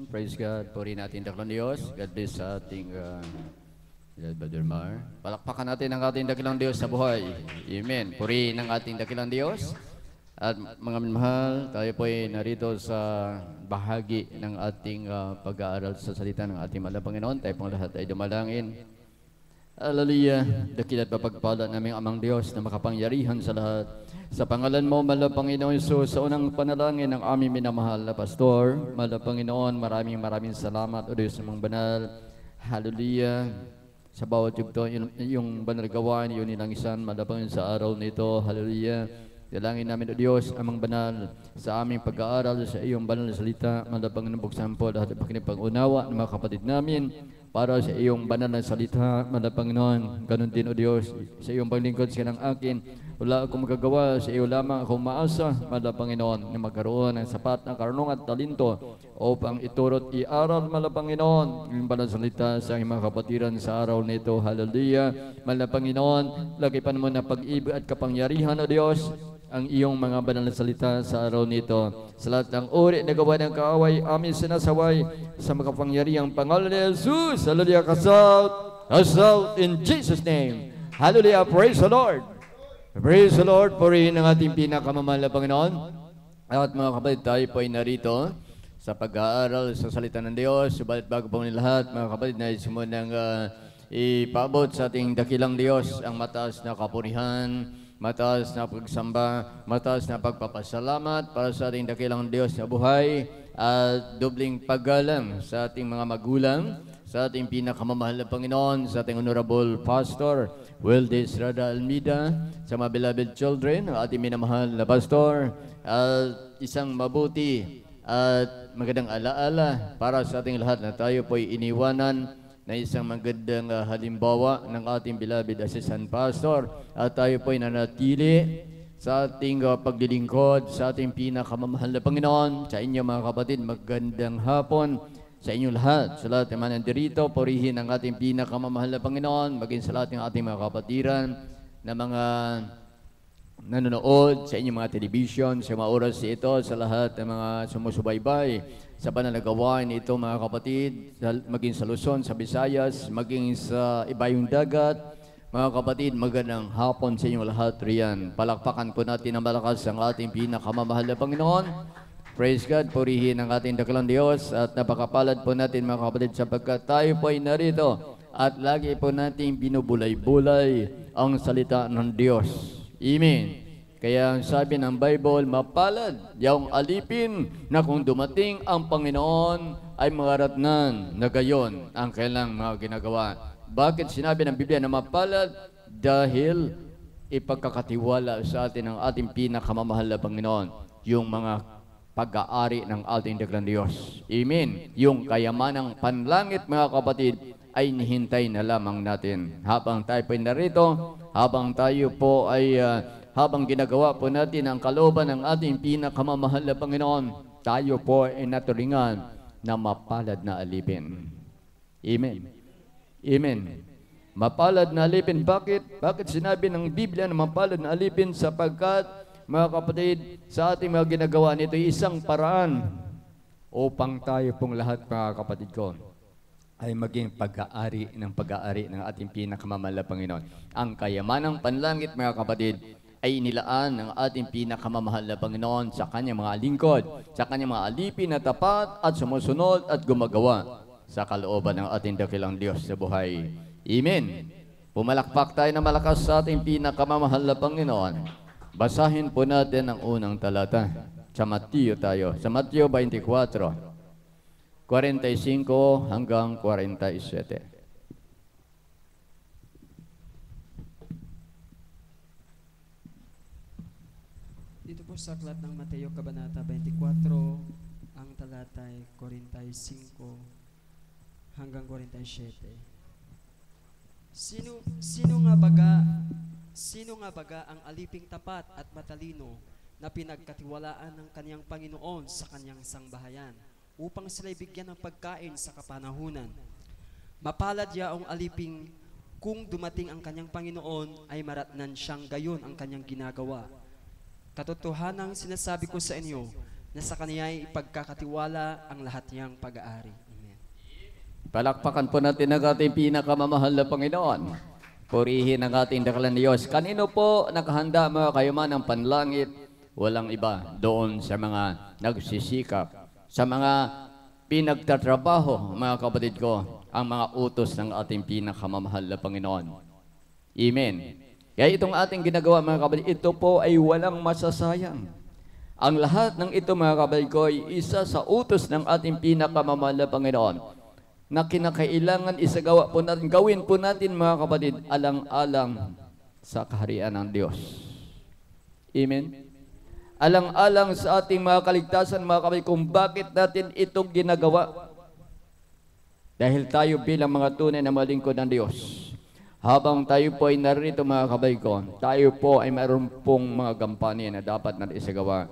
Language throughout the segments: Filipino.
Praise God. Puri natin dakilang Diyos. God bless sa ating Brother Mar. Palakpakan natin ang ating dakilang Diyos sa buhay. Amen. Puri ng ating dakilang Diyos. At mga minamahal, tayo po ay narito sa bahagi ng ating pag-aaral sa salita ng ating mahal na Panginoon. Tayo pong lahat ay dumalangin. Hallelujah. Dakil at mapagpala naming Amang Diyos na makapangyarihan sa lahat. Sa pangalan mo, mahal na Panginoon Isus, sa unang panalangin ng aming minamahal na pastor, mahal na Panginoon, maraming salamat o Diyos namang banal. Hallelujah. Sa bawat yugto, yung banal gawain, yun nilang isan, mahal na Panginoon sa araw nito. Hallelujah. Dalangin namin o Diyos, amang banal, sa aming pag-aaral sa iyong banal na salita, mahal na Panginoon, buksan po lahat ng pakinipag-unawa ng mga kapatid namin, para sa iyong banal na salita, mahal na Panginoon. Ganon din o Diyos, sa iyong paglingkod sa ng akin, wala akong magagawa, sa iyo lamang akong maasa, mahal na Panginoon, na magkaroon ng sapat na karunungan at talento upang iturot iaral, mahal na Panginoon, yung banal na salita sa aming mga kapatiran sa araw nito. Hallelujah. Mahal na Panginoon, lagi pa naman na pag-ibig at kapangyarihan o Diyos, ang iyong mga banal na salita sa araw nito. Sa lahat ng uri na gawa ng kaaway, amin sinasaway sa makapangyarihang pangalan ni Jesus. Hallelujah, cast out in Jesus' name. Hallelujah, praise the Lord. Praise the Lord, purihin ang ating pinakamamahal na Panginoon. At mga kapatid, tayo po ay narito sa pag-aaral sa salita ng Diyos. Subalit bago po lahat, mga kapatid, nais mo nang ipaabot sa ating dakilang Diyos ang mataas na kapurihan, mataas na pagsamba, mataas na pagpapasalamat para sa ating dakilang Diyos na buhay at dobling paggalang sa ating mga magulang, sa ating pinakamamahal na Panginoon, sa ating Honorable Pastor Weldes Rada Almida, sa mga beloved children, ang ating minamahal na Pastor, at isang mabuti at magandang alaala para sa ating lahat na tayo po'y iniwanan na isang magandang halimbawa ng ating beloved Assistant Pastor, at tayo po ay nanatili sa ating paglilingkod sa ating pinakamamahal na Panginoon. Sa inyo mga kapatid, magandang hapon sa inyong lahat. Sa lahat naman nandirito, purihin ang ating pinakamamahal na Panginoon, maging sa lahat ng ating mga kapatiran na mga nanonood sa inyong mga television, sa mga oras ito, sa lahat ng mga sumusubaybay sa banal na gawain ito mga kapatid, maging sa Luzon, sa Visayas, maging sa ibayong dagat. Mga kapatid, magandang hapon sa inyong lahat riyan. Palakpakan po natin ang malakas ang ating pinakamamahal na Panginoon. Praise God, purihin ang ating dakilang Diyos at napakapalad po natin mga kapatid sapagkat tayo po ay narito at lagi po natin binubulay-bulay ang salita ng Diyos. Amen. Kaya ang sabi ng Bible, mapalad yung alipin na kung dumating ang Panginoon ay mangaratnan na gayon ang kailang mga ginagawa. Bakit sinabi ng Biblia na mapalad? Dahil ipagkakatiwala sa atin ng ating pinakamamahal na Panginoon, yung mga pag-aari ng ating dakilang Diyos. Amen. Yung kayamanang panlangit mga kapatid ay nihintay na lamang natin. Habang tayo po narito, habang tayo po ay habang ginagawa po natin ang kalooban ng ating pinakamamahal na Panginoon, tayo po ay naturingan na mapalad na alipin. Amen. Amen. Mapalad na alipin. Bakit? Bakit sinabi ng Biblia na mapalad na alipin? Sapagkat, mga kapatid, sa ating mga ginagawa nito ay isang paraan upang tayo pong lahat, mga kapatid ko, ay maging pag-aari ng ating pinakamamahal na Panginoon. Ang kayamanang panlangit, mga kapatid, ay inilaan ng ating pinakamamahal na Panginoon sa kanyang mga lingkod, sa kanyang mga alipin na tapat at sumusunod at gumagawa sa kalooban ng ating dakilang Diyos sa buhay. Amen. Pumalakpak tayo na malakas sa ating pinakamamahal na Panginoon. Basahin po natin ang unang talata. Sa Mateo tayo. Sa Mateo 24, 45 hanggang 47. Dito po sa aklat ng Mateo Kabanata 24, ang talata ay 45 hanggang 47. Sino nga baga ang aliping tapat at matalino na pinagkatiwalaan ng kanyang Panginoon sa kanyang sangbahayan upang sila'y bigyan ng pagkain sa kapanahunan? Mapalad yaong aliping kung dumating ang kanyang Panginoon ay maratnan siyang gayon ang kanyang ginagawa. Katotohanang sinasabi ko sa inyo, na sa Kanya'y ipagkakatiwala ang lahat niyang pag-aari. Amen. Palakpakan po natin ang ating pinakamamahal na Panginoon. Purihin ang ating dakalan Diyos. Kanino po nakahanda mga kayuman ng panlangit? Walang iba doon sa mga nagsisikap, sa mga pinagtatrabaho, mga kapatid ko, ang mga utos ng ating pinakamamahal na Panginoon. Amen. Kaya itong ating ginagawa mga kapatid, ito po ay walang masasayang. Ang lahat ng ito mga kapatid ko ay isa sa utos ng ating pinakamamahal na Panginoon na kinakailangan isagawa po natin, gawin po natin mga kapatid, alang-alang sa kaharian ng Diyos. Amen? Alang-alang sa ating mga kaligtasan mga kapatid kung bakit natin ito ginagawa. Dahil tayo bilang mga tunay na malingkod ng Diyos, habang tayo po ay narito mga kapatid ko, tayo po ay mayroon pong mga gampanin na dapat natin isagawa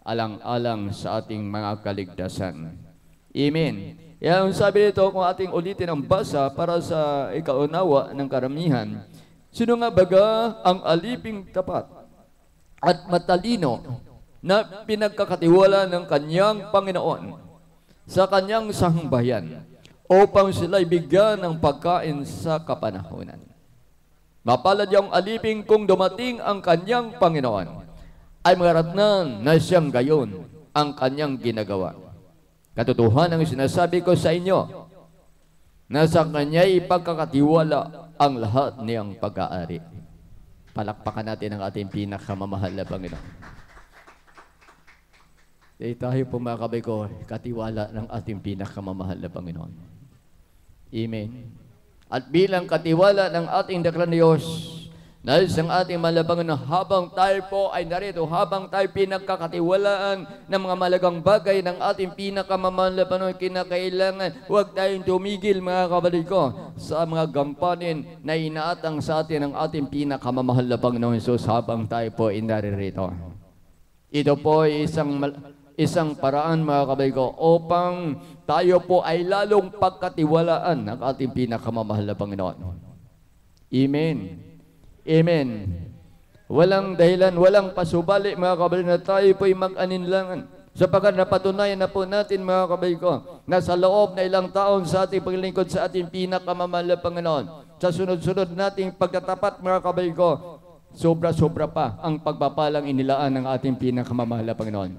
alang-alang sa ating mga kaligtasan. Amen. Yan ang sabi nito, kung ating ulitin ang basa para sa ikaunawa ng karamihan, sino nga baga ang aliping tapat at matalino na pinagkakatiwala ng kanyang Panginoon sa kanyang sambahayan upang sila'y bigyan ng pagkain sa kapanahunan. Mapalad yung aliping kung dumating ang kanyang Panginoon ay maratnan na siyang gayon ang kanyang ginagawa. Katotohanan ang sinasabi ko sa inyo na sa Kanya'y ipagkakatiwala ang lahat niyang pag-aari. Palakpakan natin ang ating pinakamamahal na Panginoon. Tayo po mga kabay ko, katiwala ng ating pinakamamahal na Panginoon. Amen. At bilang katiwala ng ating dakilang Diyos, dahil sa ating malabang na habang tayo po ay narito, habang tayo pinagkakatiwalaan ng mga malagang bagay ng ating pinakamamahal na Panginoon, kinakailangan huwag tayong tumigil mga kapatid ko sa mga gampanin na inaatang sa atin ng ating pinakamamahal na Panginoon Jesus habang tayo po ay naririto. Ito po ay isang paraan mga kapatid ko upang tayo po ay lalong pagkatiwalaan ng ating pinakamamahal na Panginoon. Amen. Amen. Walang dahilan, walang pasubali mga kapatid na tayo po'y mag-aninlangan. Sapagkat napatunayan na po natin mga kapatid ko na sa loob na ilang taon sa ating paglingkod sa ating pinakamamahal na Panginoon, sa sunod-sunod nating pagtatapat mga kapatid ko, sobra-sobra pa ang pagpapalang inilaan ng ating pinakamamahal na Panginoon.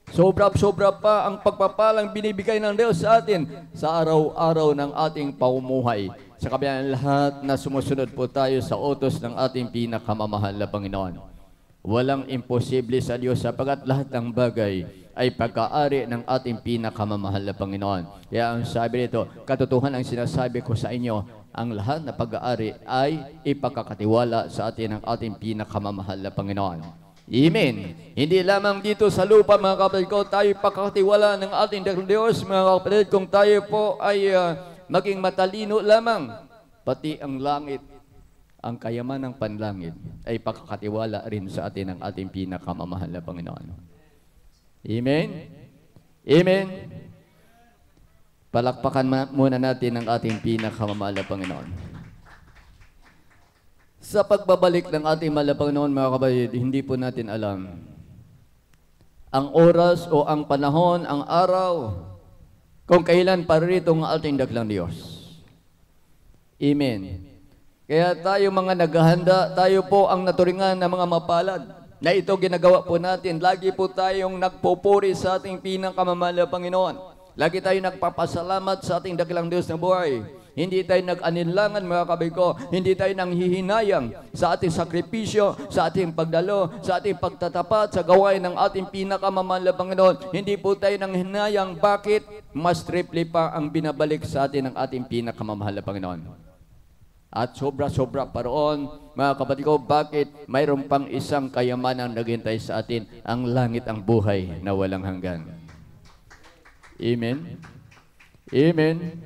Sobra-sobra pa ang pagpapalang binibigay ng Diyos sa atin sa araw-araw ng ating pamumuhay. Sa kabila ng lahat na sumusunod po tayo sa utos ng ating pinakamamahal na Panginoon. Walang imposible sa Diyos sapagkat lahat ng bagay ay pagkaari ng ating pinakamamahal na Panginoon. Kaya ang sabi nito, katotohanan ang sinasabi ko sa inyo, ang lahat na pag-aari ay ipagkakatiwala sa atin ng ating pinakamamahal na Panginoon. Amen. Hindi lamang dito sa lupa mga kapatid ko, tayo pagkakatiwala ng ating Diyos mga kapatid, kung tayo po ay maging matalino lamang, pati ang langit, ang kayaman ng panlangit, ay pagkakatiwala rin sa atin ng ating pinakamamahal na Panginoon. Amen? Amen? Palakpakan muna natin ang ating pinakamamahal na Panginoon. Sa pagbabalik ng ating mahal na Panginoon, mga kapatid, hindi po natin alam ang oras o ang panahon, ang araw, kung kailan paririto ang ating daklang Diyos. Amen. Kaya tayo mga naghahanda, tayo po ang naturingan ng mga mapalad na ito ginagawa po natin. Lagi po tayong nagpupuri sa ating pinakamamahal na Panginoon. Lagi tayong nagpapasalamat sa ating daklang Diyos na buhay. Hindi tayo nag-aninlangan mga kabay ko. Hindi tayo nanghihinayang sa ating sakripisyo, sa ating pagdalo, sa ating pagtatapat, sa gawain ng ating pinakamamahal na Panginoon. Hindi po tayo nanghihinayang. Bakit? Mas triple pa ang binabalik sa atin ng ating pinakamamahal na Panginoon. At sobra-sobra pa roon, mga kapatid ko, bakit mayroon pang isang kayamanan naghintay sa atin, ang langit, ang buhay na walang hanggan. Amen? Amen?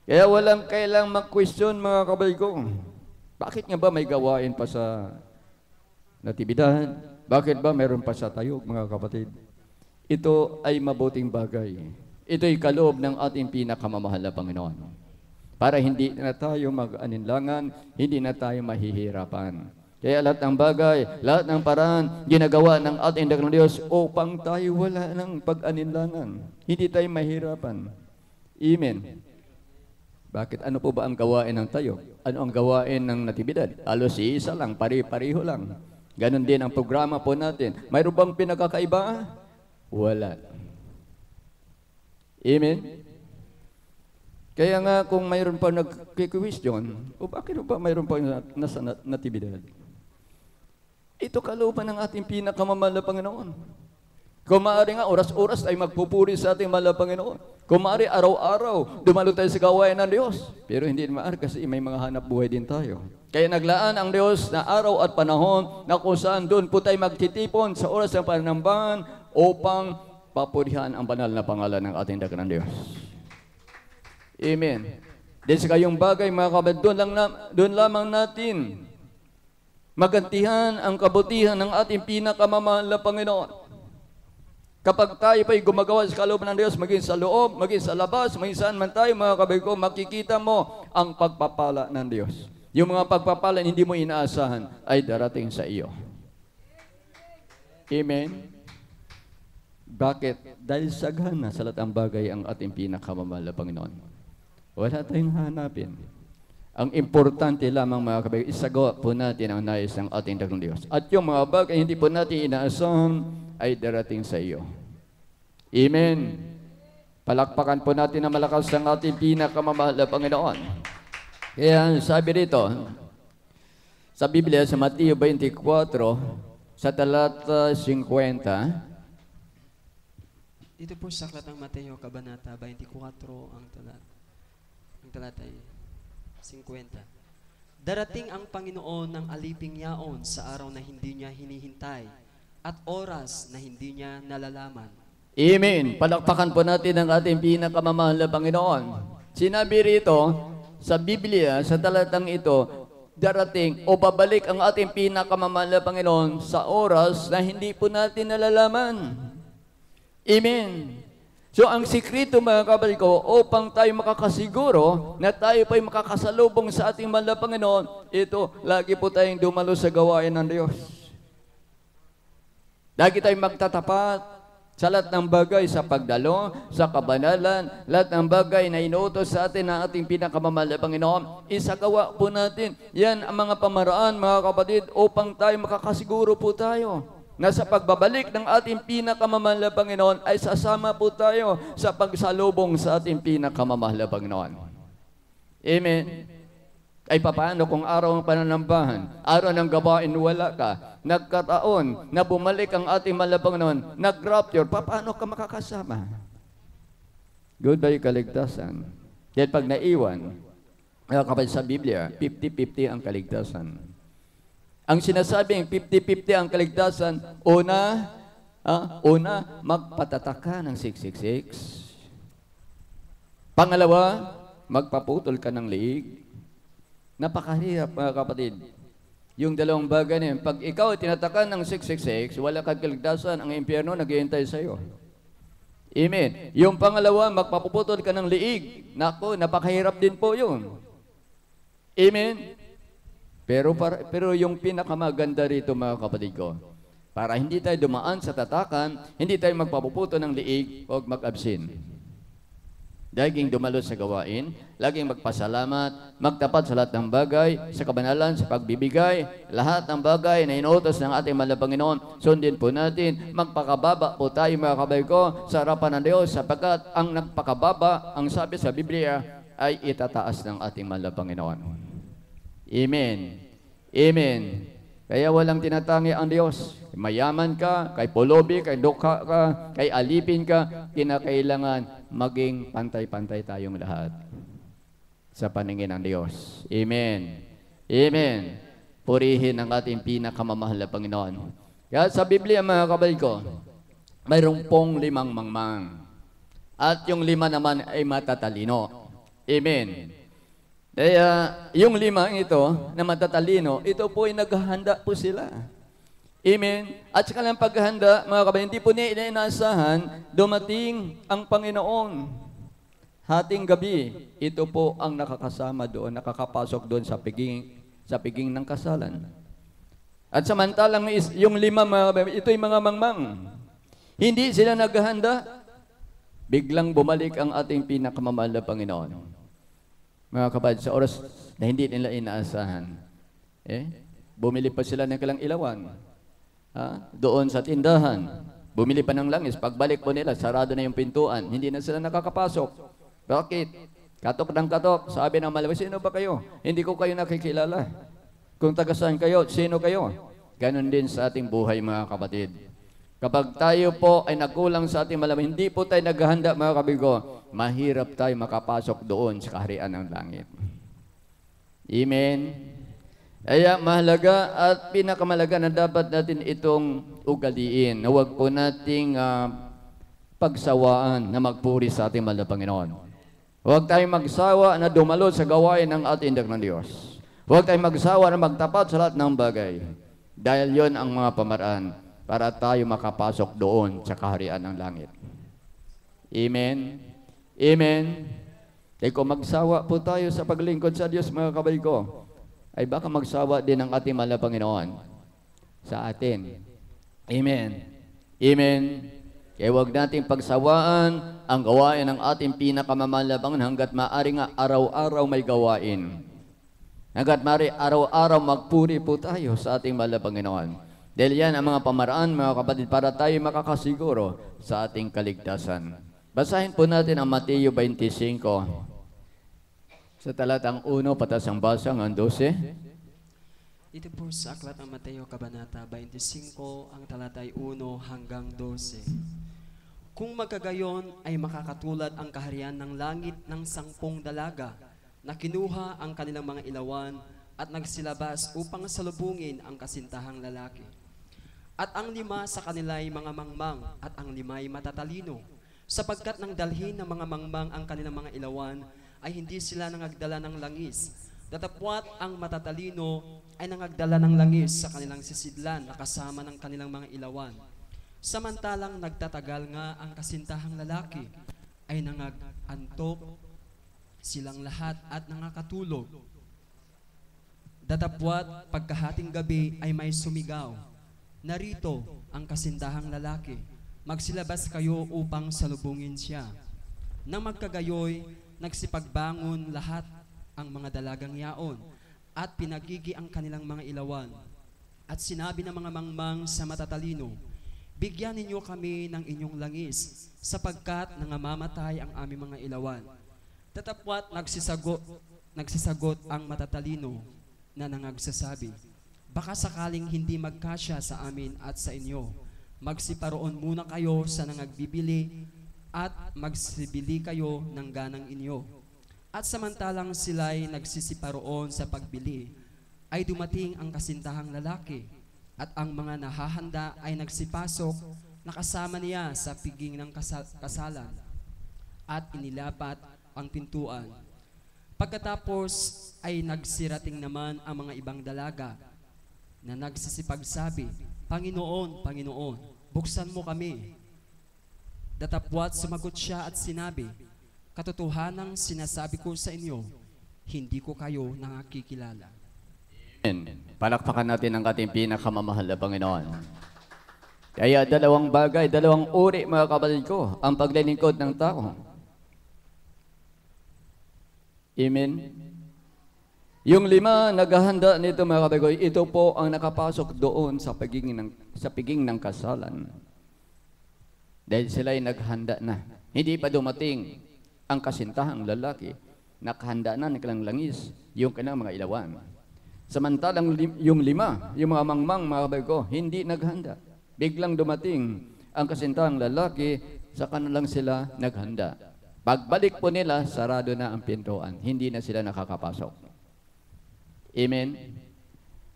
Kaya walang kailang mag-question mga kapatid ko. Bakit nga ba may gawain pa sa natividad? Bakit ba mayroon pa sa tayog mga kapatid? Ito ay mabuting bagay. Ito ay kaloob ng ating pinakamamahal na Panginoon. Para hindi na tayo mag-aninlangan, hindi na tayo mahihirapan. Kaya lahat ng bagay, lahat ng paraan, ginagawa ng ating dakilang Diyos upang tayo wala ng pag-aninlangan. Hindi tayo mahirapan. Amen. Bakit? Ano po ba ang gawain ng tayo? Ano ang gawain ng natibidad? Halos isa lang, pari-pariho lang. Ganon din ang programa po natin. Mayroon bang pinagkakaiba? Wala. Amen? Kaya nga kung mayroon pa nag-question, o bakit ba mayroon pa nasa natibidad? Ito kalooban ng ating pinakamamahal na Panginoon. Kung maaari nga, oras-oras tayo magpupuri sa ating mahal na Panginoon. Kung maaari, araw-araw, dumalo tayo sa gawain ng Diyos. Pero hindi maaari kasi may mga hanap buhay din tayo. Kaya naglaan ang Diyos na araw at panahon na kung saan doon po tayo magtitipon sa oras ng pananambahan upang papurihan ang banal na pangalan ng ating dakilang Diyos. Amen. Dahil sa kayong bagay, mga kapatid, doon lamang natin magantihan ang kabutihan ng ating pinakamamahal na Panginoon. Kapag tayo pa'y gumagawa sa kalooban ng Diyos, maging sa loob, maging sa labas, maging saan man tayo, mga kapatid ko, makikita mo ang pagpapala ng Diyos. Yung mga pagpapala hindi mo inaasahan ay darating sa iyo. Amen? Bakit? Dahil sagana sa lahat ng bagay ang ating pinakamamahal na Panginoon. Wala tayong hanapin. Ang importante lamang, mga kabay, isagawa po natin ang nais ng ating dakilang Diyos. At yung mga bagay hindi po natin inaasahan ay darating sa iyo. Amen. Palakpakan po natin na malakas ang ating pinakamamahal na Panginoon. Kaya sabi rito, sa Biblia, sa Mateo 24, sa talata 50, Dito po sa aklat ng Mateo, Kabanata 24, ang talata ay 50. Darating ang Panginoon ng aliping yaon sa araw na hindi niya hinihintay at oras na hindi niya nalalaman. Amen. Palakpakan po natin ang ating pinakamamahal na Panginoon. Sinabi rito sa Biblia, sa talatang ito, darating o babalik ang ating pinakamamahal na Panginoon sa oras na hindi po natin nalalaman. Amen. So ang sikreto, mga kapatid ko, upang tayo makakasiguro na tayo pa'y makakasalubong sa ating mahal na Panginoon, ito, lagi po tayong dumalo sa gawain ng Diyos. Lagi tayong magtatapat sa lahat ng bagay, sa pagdalo, sa kabanalan, lahat ng bagay na inuutos sa atin ng ating pinakamamahal na Panginoon, isagawa po natin. Yan ang mga pamaraan, mga kapatid, upang tayo makakasiguro po tayo na sa pagbabalik ng ating pinakamamahal na Panginoon ay sasama po tayo sa pagsalubong sa ating pinakamamahal na Panginoon. Amen. Ay papaano kung araw ng pananambahan, araw ng gawain wala ka, nagkataon na bumalik ang ating mahal na Panginoon, nag-rapture, papaano ka makakasama? Goodbye kaligtasan. Dahil pag naiwan, kapag sa Biblia, 50-50 ang kaligtasan. Ang sinasabing 50-50 ang kaligtasan, una, magpatatak ka ng 666. Pangalawa, magpaputol ka ng liig. Napakahirap, mga kapatid. Yung dalawang bagay na yun, pag ikaw tinatakan ng 666, wala kang kaligtasan, ang impyerno naghihintay sa iyo. Amen. Yung pangalawa, magpapuputol ka ng liig. Nako, napakahirap din po yun. Amen. Pero yung pinakamaganda rito, mga kapatid ko, para hindi tayo dumaan sa tatakan, hindi tayo magpapuputo ng liig o mag-absin. Laging dumalo sa gawain, laging magpasalamat, magtapat sa lahat ng bagay, sa kabanalan, sa pagbibigay, lahat ng bagay na inuutos ng ating mahal na Panginoon, sundin po natin, magpakababa po tayo, mga kapatid ko, sa harapan ng Diyos, sapagkat ang nagpakababa, ang sabi sa Biblia, ay itataas ng ating mahal na Panginoon. Amen. Amen. Kaya walang tinatangi ang Diyos. Mayaman ka, kay pulubi, kay dukha ka, kay alipin ka, kinakailangan maging pantay-pantay tayong lahat sa paningin ng Diyos. Amen. Amen. Purihin ang ating pinakamamahal na Panginoon. Kaya sa Biblia, mga kapatid ko, mayroong pong 5 mangmang. At yung 5 naman ay matatalino. Amen. Kaya yung 5 ito na matatalino, ito po ay naghahanda po sila. Amen. At sa kanilang paghahanda, mga kapatid, hindi po nila inaasahan, dumating ang Panginoon. Hating gabi, ito po ang nakakasama doon, nakakapasok doon sa piging ng kasalan. At samantalang yung lima, ito'y mga mangmang. Hindi sila naghahanda. Biglang bumalik ang ating pinakamamahal na Panginoon. Mga kapatid, sa oras na hindi nila inaasahan, bumili pa sila ng kalang ilawan. Doon sa tindahan, bumili pa ng langis. Pagbalik po nila, sarado na yung pintuan. Hindi na sila nakakapasok. Bakit? Katok ng katok. Sabi ng malawi, sino ba kayo? Hindi ko kayo nakikilala. Kung taga saan kayo, sino kayo? Ganon din sa ating buhay, mga kapatid. Kapag tayo po ay nagkulang sa ating malaman, hindi po tayo naghahanda, mga kabigo, mahirap tayo makapasok doon sa kaharian ng langit. Amen? Kaya mahalaga at pinakamalaga na dapat natin itong ugaliin, na huwag po nating pagsawaan na magpuri sa ating mahal na Panginoon. Huwag tayong magsawa na dumalo sa gawain ng ating ng Diyos. Huwag tayong magsawa na magtapat sa lahat ng bagay. Dahil yon ang mga pamaraan para tayo makapasok doon sa kaharian ng langit. Amen? Amen? Kaya kung magsawa po tayo sa paglingkod sa Diyos, mga kabay ko, ay baka magsawa din ang ating mahal na Panginoon sa atin. Amen? Amen? Kaya huwag nating pagsawaan ang gawain ng ating pinakamamahal na Panginoon hanggat maaari nga araw-araw may gawain. Hanggat maaari araw-araw magpuri po tayo sa ating mahal na Panginoon. Dahil yan ang mga pamaraan, mga kapatid, para tayo makakasiguro sa ating kaligtasan. Basahin po natin ang Mateo 25, sa talatang 1, patas ang basa ang 12. Dito po sa aklat ng Mateo, Kabanata 25, ang talatay 1 hanggang 12. Kung magkagayon ay makakatulad ang kaharian ng langit ng 10 dalaga na kinuha ang kanilang mga ilawan at nagsilabas upang salubungin ang kasintahang lalaki. At ang 5 sa kanila'y mga mangmang at ang 5'ay matatalino, sapagkat nang dalhin ng mga mangmang ang kanilang mga ilawan, ay hindi sila nangagdala ng langis. Datapwat ang matatalino ay nangagdala ng langis sa kanilang sisidlan na kasama ng kanilang mga ilawan. Samantalang nagtatagal nga ang kasintahang lalaki, ay nangagantok silang lahat at nangakatulog. Datapwat pagkahating gabi ay may sumigaw, narito ang kasintahang lalaki, magsilabas kayo upang salubungin siya. Nang magkagayoy, nagsipagbangon lahat ang mga dalagang yaon at pinagigi ang kanilang mga ilawan. At sinabi ng mga mangmang sa matatalino, bigyan ninyo kami ng inyong langis sapagkat nangamamatay ang aming mga ilawan. Tatapwat nagsisagot ang matatalino na nangagsasabi, baka sakaling hindi magkasya sa amin at sa inyo, magsiparoon muna kayo sa nangagbibili at magsibili kayo ng ganang inyo. At samantalang sila'y nagsisiparoon sa pagbili, ay dumating ang kasintahang lalaki at ang mga nahahanda ay nagsipasok na kasama niya sa piging ng kasalan at inilapat ang pintuan. Pagkatapos ay nagsirating naman ang mga ibang dalaga na nagsisipagsabi, Panginoon, Panginoon, buksan mo kami. Datapwat sumagot siya at sinabi, katotohanang sinasabi ko sa inyo, hindi ko kayo nakakikilala. Amen. Palakpakan natin ang ating pinakamamahal na Panginoon. Kaya dalawang bagay, dalawang uri, mga kapatid ko, ang paglilingkod ng tao. Amen. Yung 5 naghahanda nito, mga kapatid ko, ito po ang nakapasok doon sa piging ng kasalan. Dahil sila ay naghanda na. Hindi pa dumating ang kasintahang lalaki, nakahanda na ng kanilang langis, yung kanilang mga ilawan. Samantalang yung 5, yung mga mangmang, mga kapatid ko, hindi naghanda. Biglang dumating ang kasintahang lalaki, saka na lang sila naghanda. Pagbalik po nila, sarado na ang pintuan. Hindi na sila nakakapasok. Amen?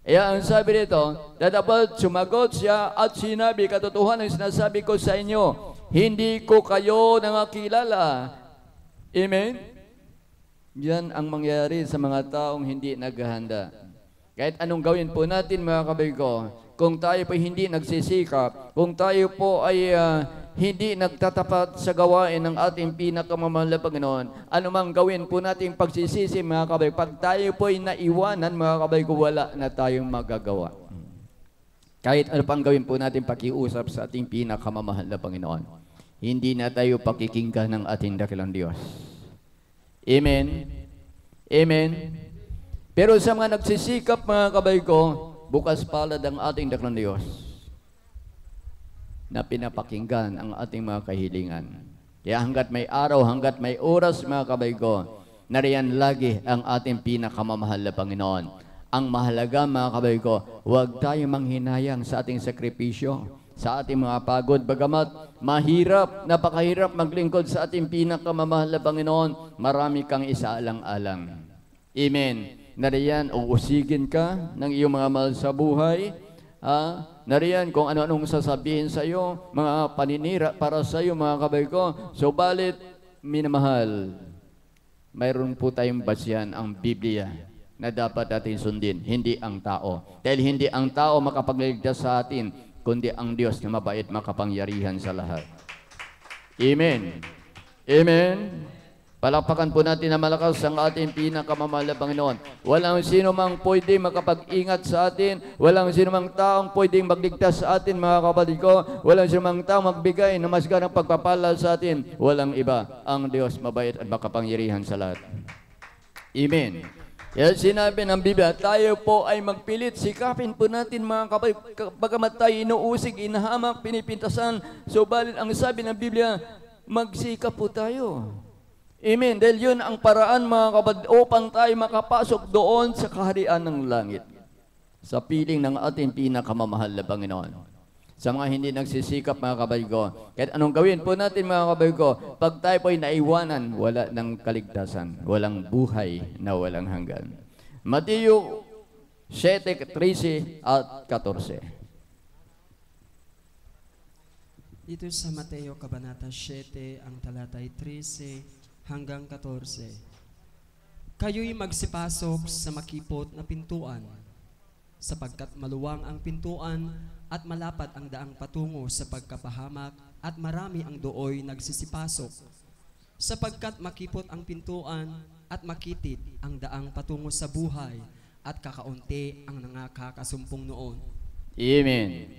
Kaya ang sabi nito, dapat sumagot siya at sinabi, katotohanan ang sinasabi ko sa inyo, hindi ko kayo nakakilala. Amen? Yan ang mangyayari sa mga taong hindi naghahanda. Kahit anong gawin po natin, mga kabig ko, kung tayo po hindi nagsisikap, kung tayo po ay hindi nagtatapat sa gawain ng ating pinakamamahal na Panginoon, anumang gawin po nating pagsisisi, mga kabay, pag tayo po ay naiwanan, mga kabay ko, wala na tayong magagawa. Kahit ano pang gawin po natin pakiusap sa ating pinakamamahal na Panginoon, hindi na tayo pakikinggan ng ating dakilang Diyos. Amen? Amen? Pero sa mga nagsisikap, mga kabay ko, bukas palad ang ating dakilang Diyos na pinapakinggan ang ating mga kahilingan. Kaya hanggat may araw, hanggat may oras, mga kabay ko, nariyan lagi ang ating pinakamamahal na Panginoon. Ang mahalaga, mga kabay ko, huwag tayo manghinayang sa ating sakripisyo, sa ating mga pagod. Bagamat mahirap, napakahirap maglingkod sa ating pinakamamahal na Panginoon, marami kang isaalang-alang. Amen. Nariyan, uusigin ka ng iyong mga mahal sa buhay. Nariyan kung ano-anong sasabihin sa iyo, mga paninira para sa iyo, mga kabay ko. Subalit, minamahal, mayroon po tayong basyan ang Biblia na dapat natin sundin, hindi ang tao. Dahil hindi ang tao makapagligtas sa atin, kundi ang Diyos na mabait, makapangyarihan sa lahat. Amen. Amen. Palakpakan po natin na malakas ang ating pinakamamahal na Panginoon. Walang sino mang pwede makapag-ingat sa atin. Walang sino mang taong pwedeng magligtas sa atin, mga kapatid ko. Walang sino mang taong magbigay ng mas ganang pagpapala sa atin. Walang iba. Ang Diyos mabait at makapangyarihan sa lahat. Amen. Kaya sinabi ng Biblia, tayo po ay magpilit, sikapin po natin, mga kapatid, bagamat tayo inuusig, inahamak, pinipintasan, subalit ang sabi ng Biblia, magsikap po tayo. Amen. Dahil yun ang paraan, mga kapatid, upang tayo makapasok doon sa kaharian ng langit, sa piling ng ating pinakamamahal na Panginoon. Sa mga hindi nagsisikap, mga kapatid ko, kahit anong gawin po natin, mga kapatid ko, pag tayo po ay naiwanan, wala ng kaligtasan, walang buhay na walang hanggan. Mateo 7:13 at 14. Dito sa Mateo Kabanata 7, ang talatay 13 hanggang 14. Kayo'y magsipasok sa makipot na pintuan, sapagkat maluwang ang pintuan at malapad ang daang patungo sa pagkapahamak at marami ang dooy nagsisipasok. Sapagkat makipot ang pintuan at makitid ang daang patungo sa buhay at kakaunti ang nangakakasumpong noon. Amen.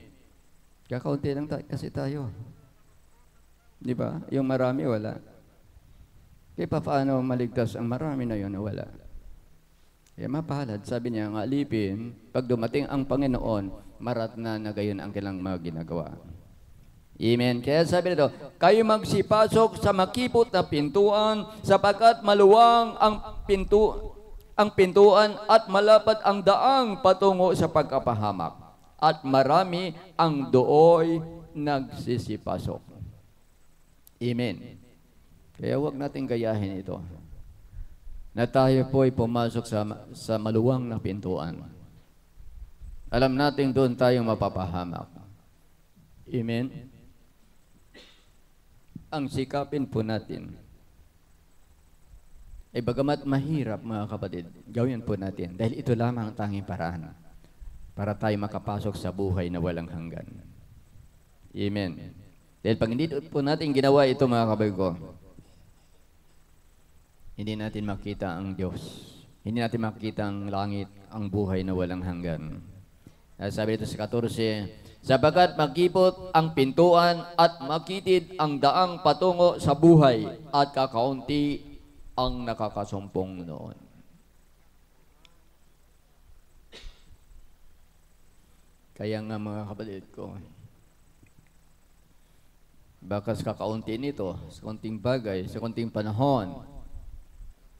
Kakaunti lang kasi tayo. Di ba? Yung marami, wala. Kaya paano maligtas ang marami na yun na wala? Kaya mapalad, sabi niya, ang alipin, pag dumating ang Panginoon, marat na gayon ang kailang mga ginagawa. Amen. Kaya sabi nito, kayo magsipasok sa makipot na pintuan, sapagkat maluwang ang pintuan at malapad ang daang patungo sa pagkapahamak, at marami ang dooy nagsisipasok. Amen. Kaya huwag natin gayahin ito, na tayo po ay pumasok sa maluwang na pintuan. Alam natin doon tayong mapapahamak. Amen? Ang sikapin po natin, ay bagamat mahirap, mga kapatid, gawin po natin. Dahil ito lamang ang tanging paraan para tayo makapasok sa buhay na walang hanggan. Amen? Dahil pag hindi po natin ginawa ito, mga kapatid ko, hindi natin makita ang Diyos. Hindi natin makita ang langit, ang buhay na walang hanggan. Sabi dito sa 14, sapagkat makipot ang pintuan at makitid ang daang patungo sa buhay at kakaunti ang nakakasumpong noon. Kaya nga, mga kapatid ko, baka sa kakaunti nito, sa konting bagay, sa konting panahon,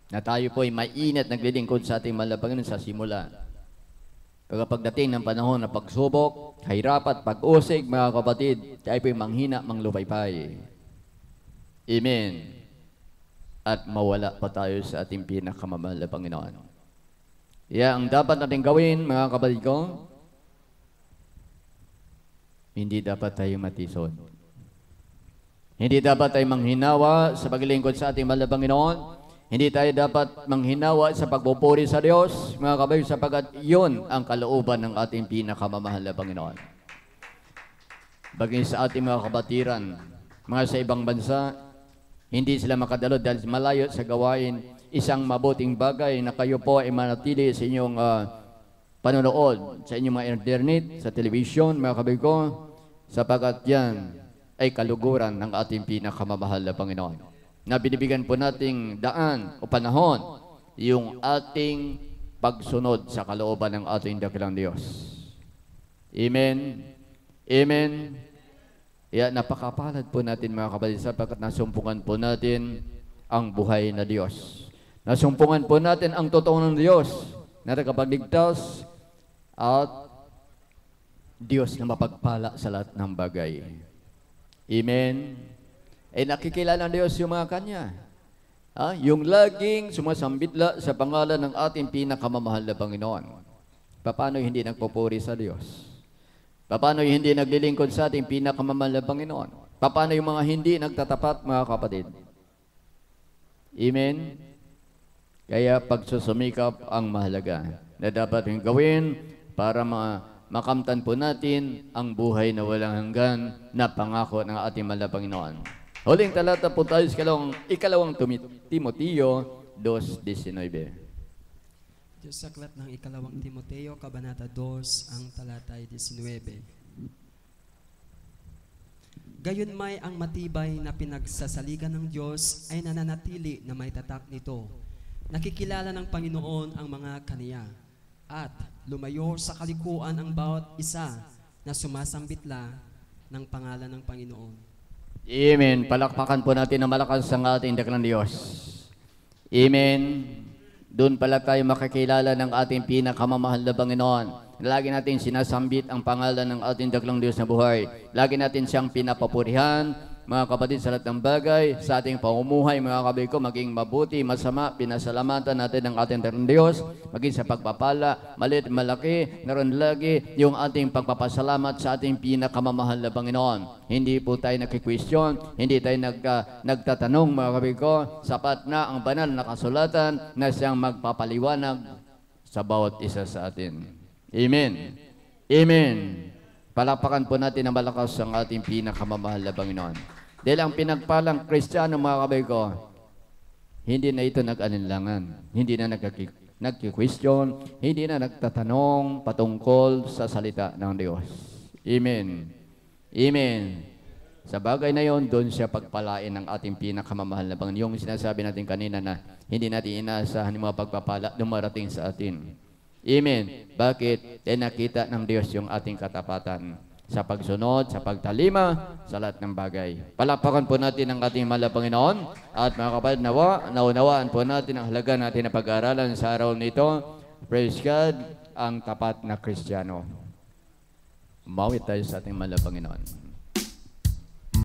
na tayo po ay mainit naglilingkod sa ating mahal na Panginoon sa simula. Pagdating ng panahon na pagsubok, kahirapan, pag-usig, mga kapatid, tayo po ay manghina, manglupaypay. Amen. At mawala pa tayo sa ating pinakamamahal na Panginoon. Kaya ang dapat natin gawin, mga kapatid ko, hindi dapat tayo matisod. Hindi dapat tayo manghinawa sa paglilingkod sa ating mahal na Panginoon. Hindi tayo dapat manghinawa sa pagpupuri sa Diyos, mga kabayo, sapagkat yun ang kalooban ng ating pinakamamahal na Panginoon. Bagay sa ating mga kabatiran, mga sa ibang bansa, hindi sila makadalo dahil malayo sa gawain, isang mabuting bagay na kayo po ay manatili sa inyong panonood sa inyong mga internet, sa television, mga kabig ko, sapagkat yan ay kaluguran ng ating pinakamamahal na Panginoon. Na binibigyan po nating daan o panahon yung ating pagsunod sa kalooban ng ating dakilang Diyos. Amen. Amen. Kaya napakapalad po natin mga kapatid sapagkat nasumpungan po natin ang buhay na Diyos. Nasumpungan po natin ang totoo ng Diyos na nakapagligtas at Diyos na mapagpala sa lahat ng bagay. Amen. Nakikilala ng Diyos yung mga Kanya. Yung laging sumasambitla sa pangalan ng ating pinakamamahal na Panginoon. Paano hindi nagpupuri sa Diyos? Paano hindi naglilingkod sa ating pinakamamahal na Panginoon? Paano yung mga hindi nagtatapat, mga kapatid? Amen? Kaya pagsusumikap ang mahalaga na dapat yung gawin para makamtan po natin ang buhay na walang hanggan na pangako ng ating mahal na Panginoon. Huling talata po tayo sa ikalawang Timoteo 2:19. Diyos sa aklat ng ikalawang Timoteo, Kabanata 2, ang talata ay 19. Gayunmay ang matibay na pinagsasaligan ng Diyos ay nananatili na may tatak nito. Nakikilala ng Panginoon ang mga kaniya at lumayo sa kalikuan ang bawat isa na sumasambitla ng pangalan ng Panginoon. Amen. Palakpakan po natin na malakas ang ating dakilang Diyos. Amen. Doon pala tayo makakilala ng ating pinakamamahal na Panginoon. Lagi natin sinasambit ang pangalan ng ating dakilang Diyos na buhay. Lagi natin siyang pinapapurihan, mga kapatid, sa lahat ng bagay, sa ating pamumuhay, mga kapatid ko, maging mabuti, masama, pinasalamatan natin ang ating dakilang Diyos, maging sa pagpapala, maliit, malaki, naroon lagi yung ating pagpapasalamat sa ating pinakamamahal na Panginoon. Hindi po tayo nagki-question, hindi tayo nagtatanong, mga kapatid ko, sapat na ang banal na kasulatan na siyang magpapaliwanag sa bawat isa sa atin. Amen. Amen. Palakpakan po natin ang malakas ang ating pinakamamahal na Panginoon. Dahil ang pinagpalang Kristiyano, mga kabay ko, hindi na ito nag-alinlangan, hindi na nagki-question, hindi na nagtatanong patungkol sa salita ng Diyos. Amen. Amen. Sa bagay na yon, doon siya pagpalain ng ating pinakamamahal na Panginoon. Yung sinasabi natin kanina na hindi natin inaasahan yung mga pagpapala dumarating sa atin. Amen. Bakit? Nakita ng Diyos yung ating katapatan sa pagsunod, sa pagtalima, sa lahat ng bagay. Palakpakan po natin ang ating mahal na Panginoon at mga kapatid, naunawaan po natin ang halaga natin na pag-aaralan sa araw nito. Praise God, ang tapat na Kristiyano. Umawit tayo sa ating mahal na Panginoon.